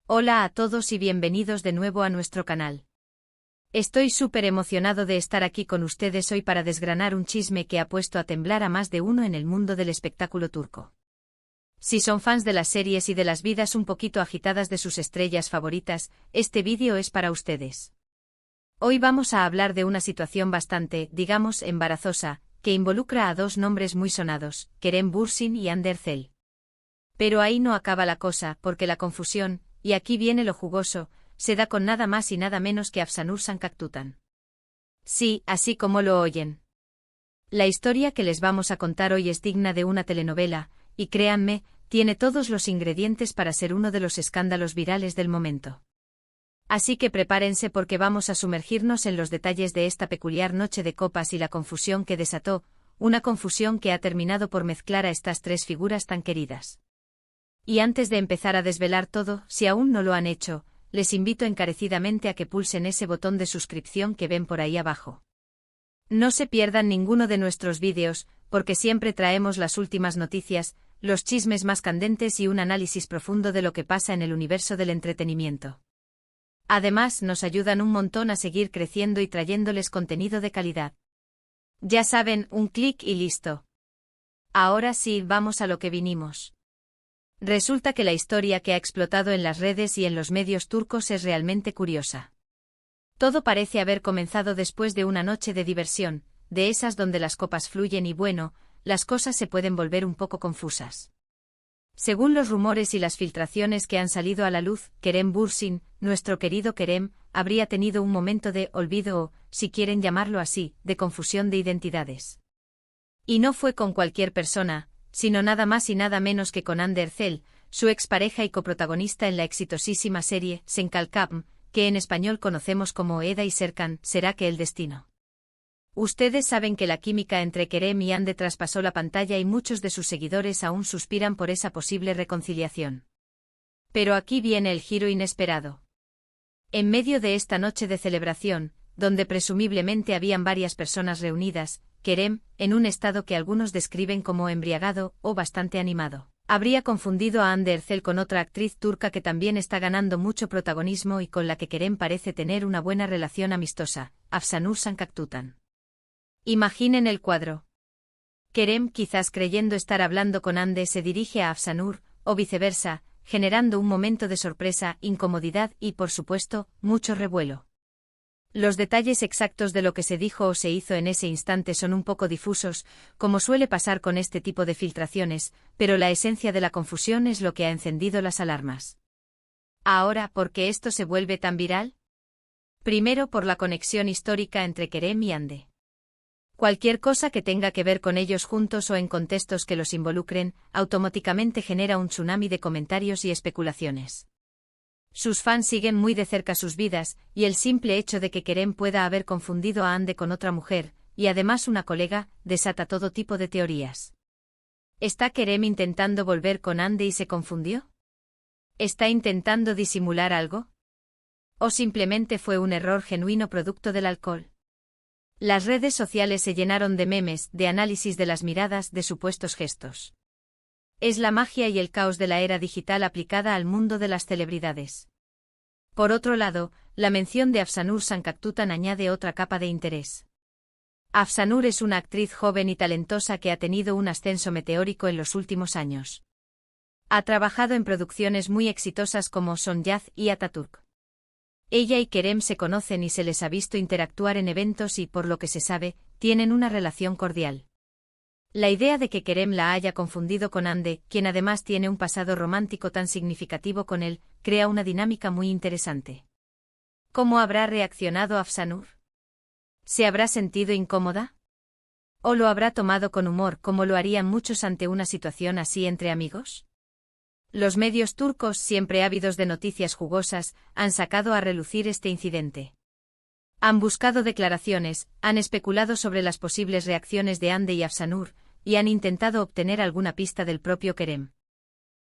Hola a todos y bienvenidos de nuevo a nuestro canal. Estoy súper emocionado de estar aquí con ustedes hoy para desgranar un chisme que ha puesto a temblar a más de uno en el mundo del espectáculo turco. Si son fans de las series y de las vidas un poquito agitadas de sus estrellas favoritas, este vídeo es para ustedes. Hoy vamos a hablar de una situación bastante, digamos, embarazosa, que involucra a dos nombres muy sonados, Kerem Bürsin y Hande Erçel. Pero ahí no acaba la cosa, porque la confusión, y aquí viene lo jugoso, se da con nada más y nada menos que Afsanur Sancaktutan. Sí, así como lo oyen. La historia que les vamos a contar hoy es digna de una telenovela, y créanme, tiene todos los ingredientes para ser uno de los escándalos virales del momento. Así que prepárense porque vamos a sumergirnos en los detalles de esta peculiar noche de copas y la confusión que desató, una confusión que ha terminado por mezclar a estas tres figuras tan queridas. Y antes de empezar a desvelar todo, si aún no lo han hecho, les invito encarecidamente a que pulsen ese botón de suscripción que ven por ahí abajo. No se pierdan ninguno de nuestros vídeos, porque siempre traemos las últimas noticias, los chismes más candentes y un análisis profundo de lo que pasa en el universo del entretenimiento. Además, nos ayudan un montón a seguir creciendo y trayéndoles contenido de calidad. Ya saben, un clic y listo. Ahora sí, vamos a lo que vinimos. Resulta que la historia que ha explotado en las redes y en los medios turcos es realmente curiosa. Todo parece haber comenzado después de una noche de diversión, de esas donde las copas fluyen y bueno, las cosas se pueden volver un poco confusas. Según los rumores y las filtraciones que han salido a la luz, Kerem Bürsin, nuestro querido Kerem, habría tenido un momento de olvido o, si quieren llamarlo así, de confusión de identidades. Y no fue con cualquier persona, sino nada más y nada menos que con Hande Erçel, su expareja y coprotagonista en la exitosísima serie Senkalkam, que en español conocemos como Eda y Serkan, ¿será que el destino? Ustedes saben que la química entre Kerem y Hande traspasó la pantalla y muchos de sus seguidores aún suspiran por esa posible reconciliación. Pero aquí viene el giro inesperado. En medio de esta noche de celebración, donde presumiblemente habían varias personas reunidas, Kerem, en un estado que algunos describen como embriagado o bastante animado, habría confundido a Hande Erçel con otra actriz turca que también está ganando mucho protagonismo y con la que Kerem parece tener una buena relación amistosa, Afsanur Sancaktutan. Imaginen el cuadro. Kerem, quizás creyendo estar hablando con Hande, se dirige a Afsanur, o viceversa, generando un momento de sorpresa, incomodidad y, por supuesto, mucho revuelo. Los detalles exactos de lo que se dijo o se hizo en ese instante son un poco difusos, como suele pasar con este tipo de filtraciones, pero la esencia de la confusión es lo que ha encendido las alarmas. Ahora, ¿por qué esto se vuelve tan viral? Primero, por la conexión histórica entre Kerem y Hande. Cualquier cosa que tenga que ver con ellos juntos o en contextos que los involucren, automáticamente genera un tsunami de comentarios y especulaciones. Sus fans siguen muy de cerca sus vidas, y el simple hecho de que Kerem pueda haber confundido a Hande con otra mujer, y además una colega, desata todo tipo de teorías. ¿Está Kerem intentando volver con Hande y se confundió? ¿Está intentando disimular algo? ¿O simplemente fue un error genuino producto del alcohol? Las redes sociales se llenaron de memes, de análisis de las miradas, de supuestos gestos. Es la magia y el caos de la era digital aplicada al mundo de las celebridades. Por otro lado, la mención de Afsanur Sancaktutan añade otra capa de interés. Afsanur es una actriz joven y talentosa que ha tenido un ascenso meteórico en los últimos años. Ha trabajado en producciones muy exitosas como Sonyaz y Atatürk. Ella y Kerem se conocen y se les ha visto interactuar en eventos y, por lo que se sabe, tienen una relación cordial. La idea de que Kerem la haya confundido con Hande, quien además tiene un pasado romántico tan significativo con él, crea una dinámica muy interesante. ¿Cómo habrá reaccionado Afsanur? ¿Se habrá sentido incómoda? ¿O lo habrá tomado con humor como lo harían muchos ante una situación así entre amigos? Los medios turcos, siempre ávidos de noticias jugosas, han sacado a relucir este incidente. Han buscado declaraciones, han especulado sobre las posibles reacciones de Hande y Afsanur, y han intentado obtener alguna pista del propio Kerem.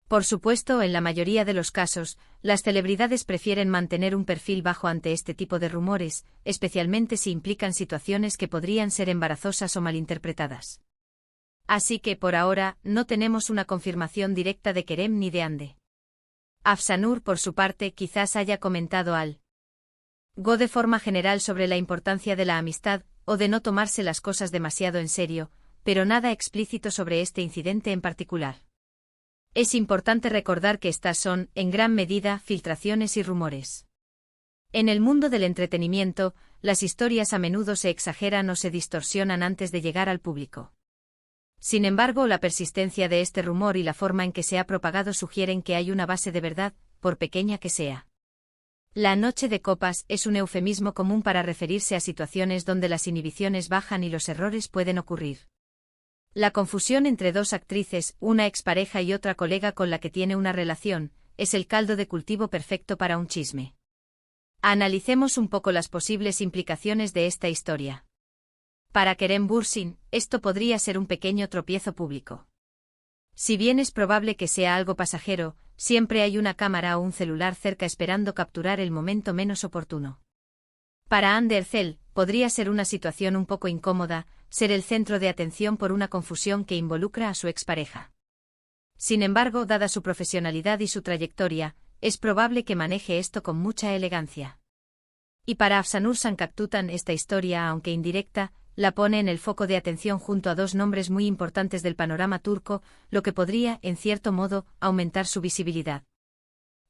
Por supuesto, en la mayoría de los casos, las celebridades prefieren mantener un perfil bajo ante este tipo de rumores, especialmente si implican situaciones que podrían ser embarazosas o malinterpretadas. Así que por ahora, no tenemos una confirmación directa de Kerem ni de Hande. Afsanur, por su parte, quizás haya comentado algo de forma general sobre la importancia de la amistad, o de no tomarse las cosas demasiado en serio, pero nada explícito sobre este incidente en particular. Es importante recordar que estas son, en gran medida, filtraciones y rumores. En el mundo del entretenimiento, las historias a menudo se exageran o se distorsionan antes de llegar al público. Sin embargo, la persistencia de este rumor y la forma en que se ha propagado sugieren que hay una base de verdad, por pequeña que sea. La noche de copas es un eufemismo común para referirse a situaciones donde las inhibiciones bajan y los errores pueden ocurrir. La confusión entre dos actrices, una expareja y otra colega con la que tiene una relación, es el caldo de cultivo perfecto para un chisme. Analicemos un poco las posibles implicaciones de esta historia. Para Kerem Bürsin, esto podría ser un pequeño tropiezo público. Si bien es probable que sea algo pasajero, siempre hay una cámara o un celular cerca esperando capturar el momento menos oportuno. Para Hande Erçel, podría ser una situación un poco incómoda, ser el centro de atención por una confusión que involucra a su expareja. Sin embargo, dada su profesionalidad y su trayectoria, es probable que maneje esto con mucha elegancia. Y para Afsanur Sancaktutan esta historia, aunque indirecta, la pone en el foco de atención junto a dos nombres muy importantes del panorama turco, lo que podría, en cierto modo, aumentar su visibilidad.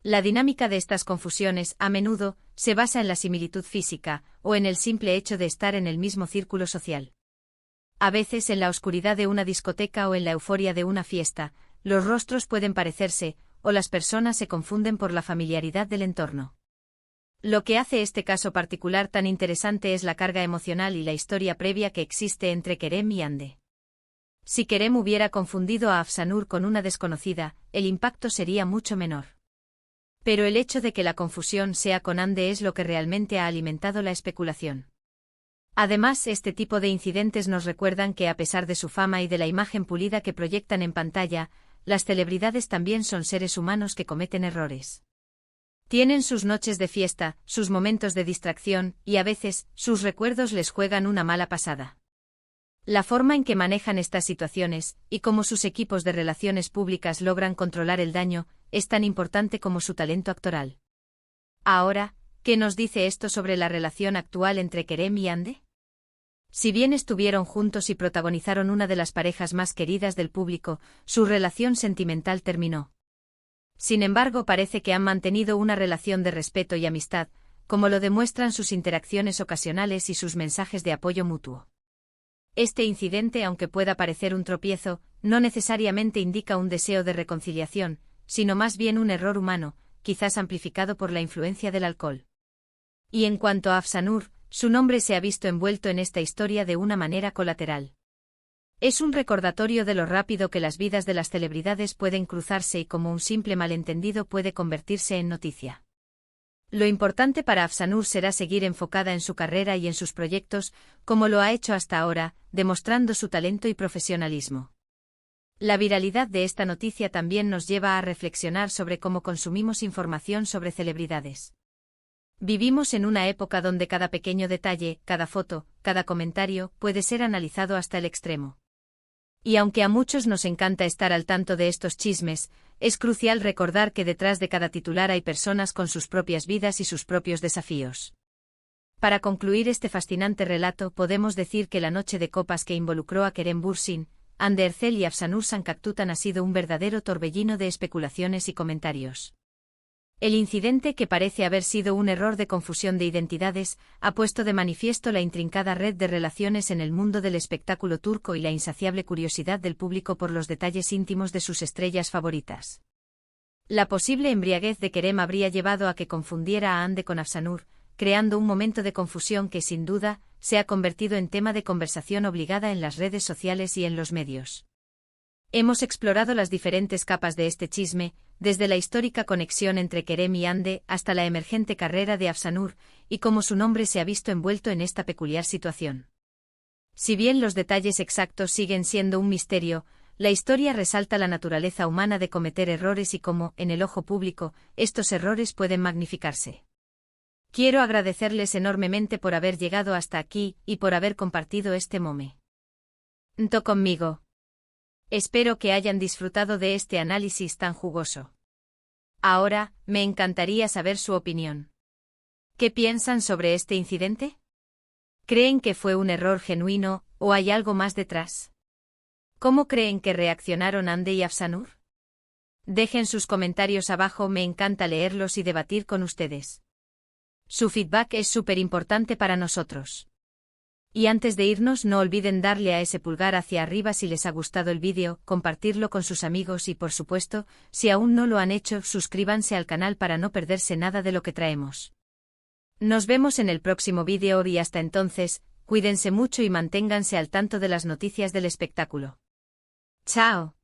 La dinámica de estas confusiones, a menudo, se basa en la similitud física, o en el simple hecho de estar en el mismo círculo social. A veces en la oscuridad de una discoteca o en la euforia de una fiesta, los rostros pueden parecerse, o las personas se confunden por la familiaridad del entorno. Lo que hace este caso particular tan interesante es la carga emocional y la historia previa que existe entre Kerem y Hande. Si Kerem hubiera confundido a Afsanur con una desconocida, el impacto sería mucho menor. Pero el hecho de que la confusión sea con Hande es lo que realmente ha alimentado la especulación. Además, este tipo de incidentes nos recuerdan que a pesar de su fama y de la imagen pulida que proyectan en pantalla, las celebridades también son seres humanos que cometen errores. Tienen sus noches de fiesta, sus momentos de distracción, y a veces, sus recuerdos les juegan una mala pasada. La forma en que manejan estas situaciones, y cómo sus equipos de relaciones públicas logran controlar el daño, es tan importante como su talento actoral. Ahora, ¿qué nos dice esto sobre la relación actual entre Kerem y Hande? Si bien estuvieron juntos y protagonizaron una de las parejas más queridas del público, su relación sentimental terminó. Sin embargo, parece que han mantenido una relación de respeto y amistad, como lo demuestran sus interacciones ocasionales y sus mensajes de apoyo mutuo. Este incidente, aunque pueda parecer un tropiezo, no necesariamente indica un deseo de reconciliación, sino más bien un error humano, quizás amplificado por la influencia del alcohol. Y en cuanto a Afsanur, su nombre se ha visto envuelto en esta historia de una manera colateral. Es un recordatorio de lo rápido que las vidas de las celebridades pueden cruzarse y cómo un simple malentendido puede convertirse en noticia. Lo importante para Afsanur será seguir enfocada en su carrera y en sus proyectos, como lo ha hecho hasta ahora, demostrando su talento y profesionalismo. La viralidad de esta noticia también nos lleva a reflexionar sobre cómo consumimos información sobre celebridades. Vivimos en una época donde cada pequeño detalle, cada foto, cada comentario, puede ser analizado hasta el extremo. Y aunque a muchos nos encanta estar al tanto de estos chismes, es crucial recordar que detrás de cada titular hay personas con sus propias vidas y sus propios desafíos. Para concluir este fascinante relato, podemos decir que la noche de copas que involucró a Kerem Bürsin, Hande Erçel y Afsanur Sancaktutan ha sido un verdadero torbellino de especulaciones y comentarios. El incidente, que parece haber sido un error de confusión de identidades, ha puesto de manifiesto la intrincada red de relaciones en el mundo del espectáculo turco y la insaciable curiosidad del público por los detalles íntimos de sus estrellas favoritas. La posible embriaguez de Kerem habría llevado a que confundiera a Hande con Afsanur, creando un momento de confusión que, sin duda, se ha convertido en tema de conversación obligada en las redes sociales y en los medios. Hemos explorado las diferentes capas de este chisme, desde la histórica conexión entre Kerem y Hande hasta la emergente carrera de Afsanur, y cómo su nombre se ha visto envuelto en esta peculiar situación. Si bien los detalles exactos siguen siendo un misterio, la historia resalta la naturaleza humana de cometer errores y cómo, en el ojo público, estos errores pueden magnificarse. Quiero agradecerles enormemente por haber llegado hasta aquí y por haber compartido este momento conmigo. Espero que hayan disfrutado de este análisis tan jugoso. Ahora, me encantaría saber su opinión. ¿Qué piensan sobre este incidente? ¿Creen que fue un error genuino, o hay algo más detrás? ¿Cómo creen que reaccionaron Hande y Afsanur? Dejen sus comentarios abajo, me encanta leerlos y debatir con ustedes. Su feedback es súper importante para nosotros. Y antes de irnos, no olviden darle a ese pulgar hacia arriba si les ha gustado el vídeo, compartirlo con sus amigos y por supuesto, si aún no lo han hecho, suscríbanse al canal para no perderse nada de lo que traemos. Nos vemos en el próximo vídeo y hasta entonces, cuídense mucho y manténganse al tanto de las noticias del espectáculo. ¡Chao!